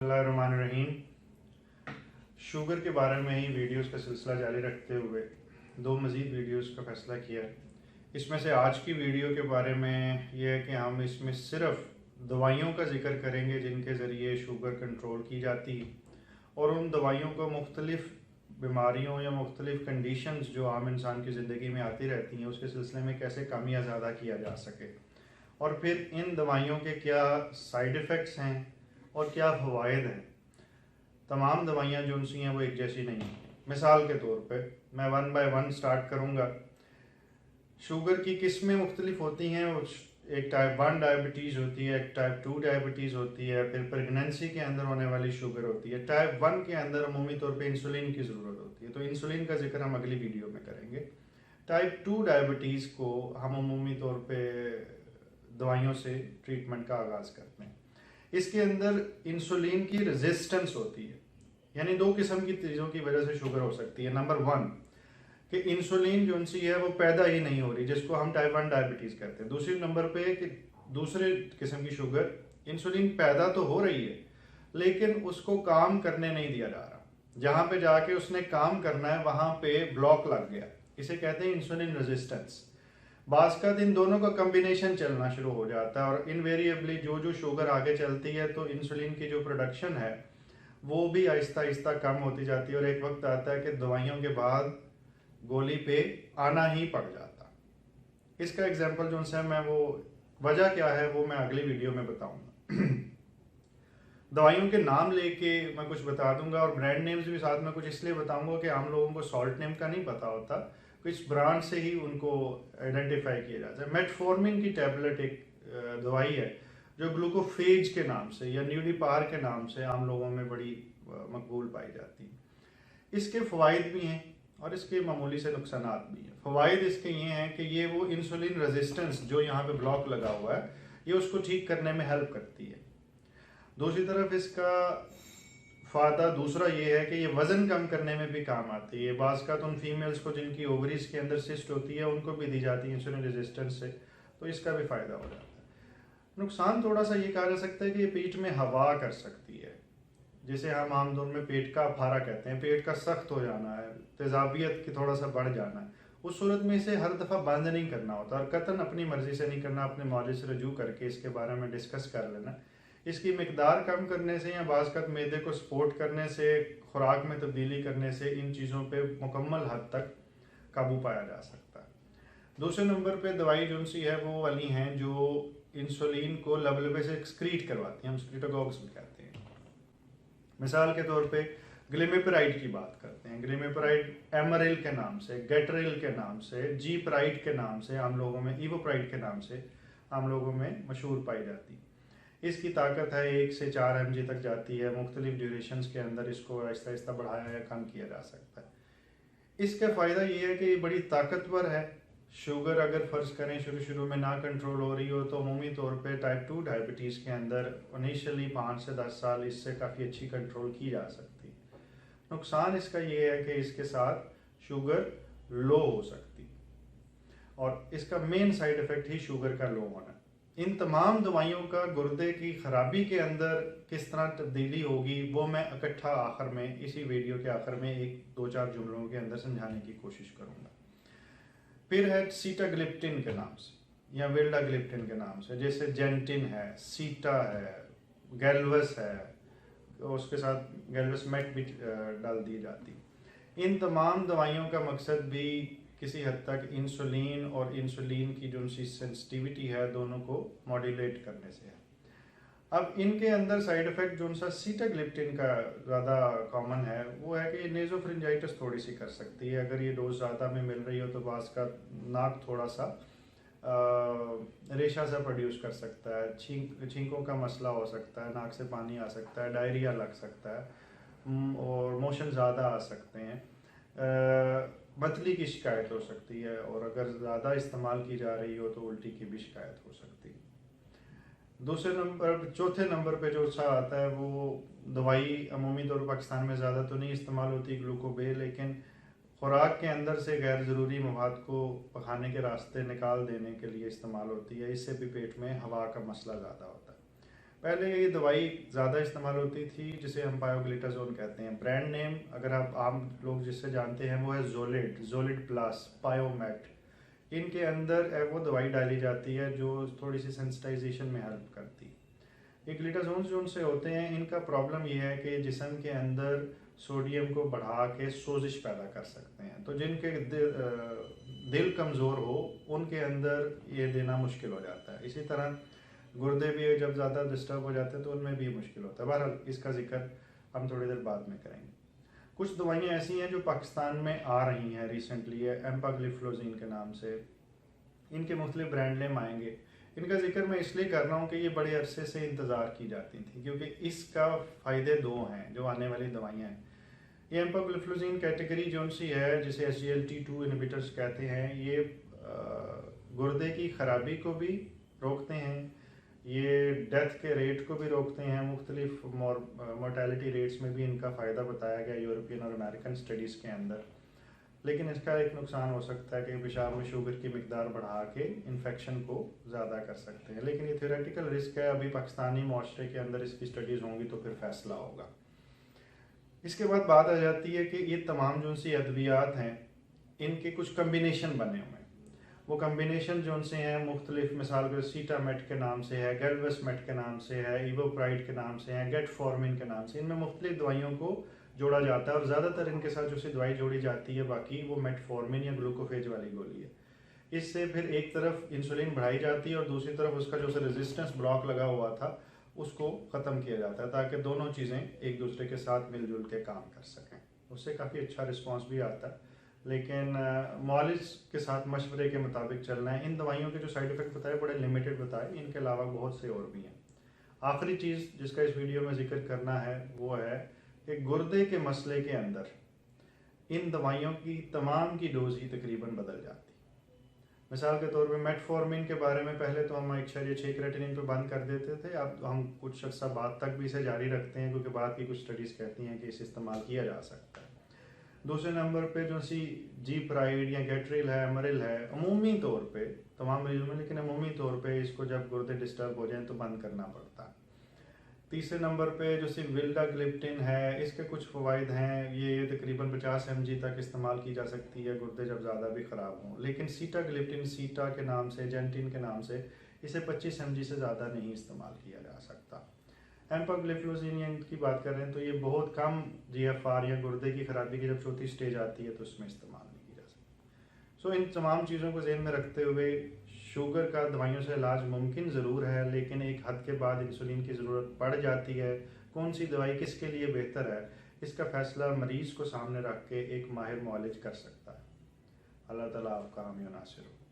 बिस्मिल्लाहिर्रहमानिर्रहीम। शुगर के बारे में ही वीडियोस का सिलसिला जारी रखते हुए दो मज़ीद वीडियोस का फैसला किया। इसमें से आज की वीडियो के बारे में यह है कि हम इसमें सिर्फ दवाइयों का जिक्र करेंगे जिनके ज़रिए शुगर कंट्रोल की जाती है और उन दवाइयों को मुख्तलिफ़ बीमारियों या मुख्तलिफ़ कंडीशंस जो आम इंसान की ज़िंदगी में आती रहती हैं उसके सिलसिले में कैसे कमी ज़्यादा किया जा सके, और फिर इन दवाइयों के क्या साइड इफ़ेक्ट्स हैं और क्या फ़वाइद हैं। तमाम दवाइयाँ जो उनसी हैं वो एक जैसी नहीं हैं। मिसाल के तौर पे मैं वन बाय वन स्टार्ट करूँगा। शुगर की किस्में मुख्तलिफ होती हैं। एक टाइप 1 डायबिटीज़ होती है, एक टाइप 2 डायबिटीज़ होती है, फिर प्रेगनेंसी के अंदर होने वाली शुगर होती है। टाइप 1 के अंदर अमूमी तौर पे इंसुलिन की ज़रूरत होती है, तो इंसुलिन का जिक्र हम अगली वीडियो में करेंगे। टाइप 2 डायबिटीज़ को हम अमूमी तौर पे दवाइयों से ट्रीटमेंट का आगाज़ करते हैं। इसके अंदर इंसुलिन की रेजिस्टेंस होती है, यानी दो किस्म की चीज़ों की वजह से शुगर हो सकती है। नंबर 1 कि इंसुलिन जो सी है वो पैदा ही नहीं हो रही, जिसको हम टाइप 1 डायबिटीज़ कहते हैं। दूसरी नंबर पे कि दूसरे किस्म की शुगर, इंसुलिन पैदा तो हो रही है लेकिन उसको काम करने नहीं दिया जा रहा। जहाँ पे जाके उसने काम करना है वहाँ पे ब्लॉक लग गया, इसे कहते हैं इंसुलिन रेजिस्टेंस। बास का दिन दोनों का कम्बिनेशन चलना शुरू हो जाता है और इनवेरिएबली जो जो शुगर आगे चलती है तो इंसुलिन की जो प्रोडक्शन है वो भी आहिस्ता आहिस्ता कम होती जाती है और एक वक्त आता है कि दवाइयों के बाद गोली पे आना ही पड़ जाता। इसका एग्जांपल जो है मैं वो वजह क्या है वो मैं अगली वीडियो में बताऊंगा। दवाइयों के नाम लेके मैं कुछ बता दूंगा और ब्रांड नेम्स भी साथ में कुछ इसलिए बताऊंगा कि आम लोगों को सॉल्ट नेम का नहीं पता होता, किस ब्रांड से ही उनको आइडेंटिफाई किया जाता है। मेटफॉर्मिन की टैबलेट एक दवाई है जो ग्लूकोफेज के नाम से या न्यूडिपार के नाम से आम लोगों में बड़ी मकबूल पाई जाती है। इसके फ़वाइद भी हैं और इसके मामूली से नुकसान भी हैं। फ़वाइद इसके ये हैं कि ये वो इंसुलिन रेजिस्टेंस जो यहाँ पे ब्लॉक लगा हुआ है ये उसको ठीक करने में हेल्प करती है। दूसरी तरफ इसका फ़ायदा दूसरा ये है कि ये वज़न कम करने में भी काम आती है। बाज़ का तो उन फीमेल्स को जिनकी ओवरीज के अंदर सिस्ट होती है उनको भी दी जाती है इंसुलिन रेजिस्टेंस से, तो इसका भी फ़ायदा हो जाता है। नुकसान थोड़ा सा ये कहा जा सकता है कि ये पेट में हवा कर सकती है, जिसे हम आमतौर में पेट का अफारा कहते हैं। पेट का सख्त हो जाना है, तेजाबियत की थोड़ा सा बढ़ जाना है, उस सूरत में इसे हर दफ़ा बंद नहीं करना होता और कतन अपनी मर्ज़ी से नहीं करना, अपने मौलिक से रजू करके इसके बारे में डिस्कस कर लेना। इसकी मकदार कम करने से या बाज़ मैदे को सपोर्ट करने से, खुराक में तब्दीली करने से इन चीज़ों पे मुकम्मल हद तक काबू पाया जा सकता है। दूसरे नंबर पे दवाई जो सी है वो वाली हैं जो इंसुलिन को लबलबे से एक्सक्रीट करवाती हैं, हम स्क्रीटागॉग्स भी कहते हैं। मिसाल के तौर पे ग्लिमेपेराइड की बात करते हैं। ग्लिमेपेराइड एमरिल के नाम से, गेटरिल के नाम से, जी प्राइड के नाम से आम लोगों में, इवोप्राइड के नाम से आम लोगों में मशहूर पाई जाती है। इसकी ताकत है 1 से 4 mg तक जाती है। मुख्तलिफ ड्यूरेशंस के अंदर इसको आहिस्ता आहिस्ता बढ़ाया या कम किया जा सकता है। इसका फ़ायदा ये है कि ये बड़ी ताकतवर है। शुगर अगर फ़र्ज़ करें शुरू शुरू में ना कंट्रोल हो रही हो तो अमूमी तौर पे टाइप 2 डायबिटीज़ के अंदर इनिशियली 5 से 10 साल इससे काफ़ी अच्छी कंट्रोल की जा सकती है। नुकसान इसका ये है कि इसके साथ शुगर लो हो सकती और इसका मेन साइड इफ़ेक्ट ही शुगर का लो होना। इन तमाम दवाइयों का गुर्दे की ख़राबी के अंदर किस तरह तब्दीली होगी वो मैं इकट्ठा आखिर में इसी वीडियो के आखिर में 1-2-4 जुमलों के अंदर समझाने की कोशिश करूँगा। फिर है सीटाग्लिप्टिन के नाम से या विल्डाग्लिप्टिन के नाम से, जैसे जेंटिन है, सीटा है, गैल्वस है, उसके साथ गैल्वस मेट भी डाल दी जाती। इन तमाम दवाइयों का मकसद भी किसी हद तक इंसुलिन और इंसुलिन की जो उनकी सेंसिटिविटी है दोनों को मॉड्यूलेट करने से है। अब इनके अंदर साइड इफ़ेक्ट जो उनका सीटाग्लिप्टिन का ज़्यादा कॉमन है वो है कि ये नेज़ोफ्रिंजाइटिस थोड़ी सी कर सकती है। अगर ये डोज ज़्यादा में मिल रही हो तो बाज़ का नाक थोड़ा सा रेशा सा प्रोड्यूस कर सकता है, छींकों का मसला हो सकता है, नाक से पानी आ सकता है, डायरिया लग सकता है और मोशन ज़्यादा आ सकते हैं, बदली की शिकायत हो सकती है और अगर ज़्यादा इस्तेमाल की जा रही हो तो उल्टी की भी शिकायत हो सकती है। चौथे नंबर पे जो सा आता है वो दवाई अमूमी तौर पर पाकिस्तान में ज़्यादा तो नहीं इस्तेमाल होती, ग्लूकोबे, लेकिन खुराक के अंदर से गैर ज़रूरी मवाद को पखाने के रास्ते निकाल देने के लिए इस्तेमाल होती है। इससे भी पेट में हवा का मसला ज़्यादा होता है। पहले ये दवाई ज़्यादा इस्तेमाल होती थी जिसे हम पायोग्लिटाजोन कहते हैं। ब्रांड नेम अगर आप आम लोग जिससे जानते हैं वो है जोलिड, जोलिड प्लस, पायोमेट। इनके अंदर वो दवाई डाली जाती है जो थोड़ी सी सेंसिटाइजेशन में हेल्प करती है। ये ग्लिटाजोन जो उनसे होते हैं, इनका प्रॉब्लम ये है कि जिस्म के अंदर सोडियम को बढ़ा के सोजिश पैदा कर सकते हैं। तो जिनके दिल कमज़ोर हो उनके अंदर ये देना मुश्किल हो जाता है। इसी तरह गुर्दे भी जब ज़्यादा डिस्टर्ब हो जाते हैं तो उनमें भी मुश्किल होता है। बहरहाल इसका जिक्र हम थोड़ी देर बाद में करेंगे। कुछ दवाइयाँ ऐसी हैं जो पाकिस्तान में आ रही हैं रिसेंटली, है एम्पाग्लिफ्लोजिन के नाम से। इनके मुख्तलिफ ब्रांड नेम आएंगे। इनका जिक्र मैं इसलिए कर रहा हूँ कि ये बड़े अरसे से इंतज़ार की जाती थी, क्योंकि इसका फ़ायदे दो हैं जो आने वाली दवाइयाँ हैं। ये एम्पाग्लिफ्लोजिन कैटेगरी जो सी है, जिसे SGLT2 इनहिबिटर्स कहते हैं, ये गुर्दे की ख़राबी को भी रोकते हैं, ये डेथ के रेट को भी रोकते हैं। मुख्तलिफ मोर्टेलिटी रेट्स में भी इनका फ़ायदा बताया गया यूरोपियन और अमेरिकन स्टडीज़ के अंदर। लेकिन इसका एक नुकसान हो सकता है कि पेशाब में शुगर की मिकदार बढ़ा के इन्फेक्शन को ज़्यादा कर सकते हैं। लेकिन ये थ्योरेटिकल रिस्क है, अभी पाकिस्तानी माशरे के अंदर इसकी स्टडीज़ होंगी तो फिर फैसला होगा। इसके बाद बात आ जाती है कि ये तमाम जो सी अद्वियात हैं इनके कुछ कम्बिनेशन बने हुए हैं। वो कम्बिनेशन जो उनसे हैं मुख्तलिफ, मिसाल के सीटामेट के नाम से है, गैल्वेसमेट के नाम से है, इवोप्राइड के नाम से है, गेटफॉर्मिन के नाम से। इनमें मुख्तलिफ दवाइयों को जोड़ा जाता है और ज़्यादातर इनके साथ जो सी दवाई जोड़ी जाती है बाकी वो मेटफॉर्मिन या ग्लूकोफेज वाली गोली है। इससे फिर एक तरफ इंसुलिन बढ़ाई जाती है और दूसरी तरफ उसका जो रेजिस्टेंस ब्लॉक लगा हुआ था उसको ख़त्म किया जाता है, ताकि दोनों चीज़ें एक दूसरे के साथ मिलजुल के काम कर सकें। उससे काफ़ी अच्छा रिस्पॉन्स भी आता है। लेकिन मॉलिज के साथ मशवरे के मुताबिक चलना है। इन दवाइयों के जो साइड इफ़ेक्ट बताए बड़े लिमिटेड बताए, इनके अलावा बहुत से और भी हैं। आखिरी चीज़ जिसका इस वीडियो में जिक्र करना है वो है कि गुर्दे के मसले के अंदर इन दवाइयों की तमाम की डोज ही तकरीबन बदल जाती। मिसाल के तौर पे मेटफॉर्मिन के बारे में पहले तो हम 1.6 क्रेटिनिन पे बंद कर देते थे, अब हम कुछ अर्सा बाद तक भी इसे जारी रखते हैं क्योंकि बाद की कुछ स्टडीज़ कहती हैं कि इसे इस्तेमाल किया जा सकता है। दूसरे नंबर पे जो सी जीप्राइड या गेट्रिल है, मरिल है, अमूमी तौर पे तमाम मरीजों में, लेकिन अमूमी तौर पे इसको जब गुर्दे डिस्टर्ब हो जाएं तो बंद करना पड़ता है। तीसरे नंबर पे जो सी विल्डाग्लिप्टिन है, इसके कुछ फ़वाइद हैं। ये तकरीबन 50 mg तक इस्तेमाल की जा सकती है गुर्दे जब ज़्यादा भी ख़राब हों। लेकिन सीटाग्लिप्टिन, सीटा के नाम से, जेंटिन के नाम से, इसे 25 mg से ज़्यादा नहीं इस्तेमाल किया जा सकता। एम्पाग्लिफ्लोजिन की बात कर रहे हैं तो ये बहुत कम GFR या गुर्दे की खराबी की जब चौथी स्टेज आती है तो उसमें इस्तेमाल नहीं की जा सकती। सो इन तमाम चीज़ों को ज़हन में रखते हुए शुगर का दवाइयों से इलाज मुमकिन ज़रूर है, लेकिन एक हद के बाद इंसुलिन की ज़रूरत पड़ जाती है। कौन सी दवाई किसके लिए बेहतर है, इसका फ़ैसला मरीज़ को सामने रख के एक माहिर मुआलिज कर सकता है। अल्लाह ताला आपका हामी नासिर हो।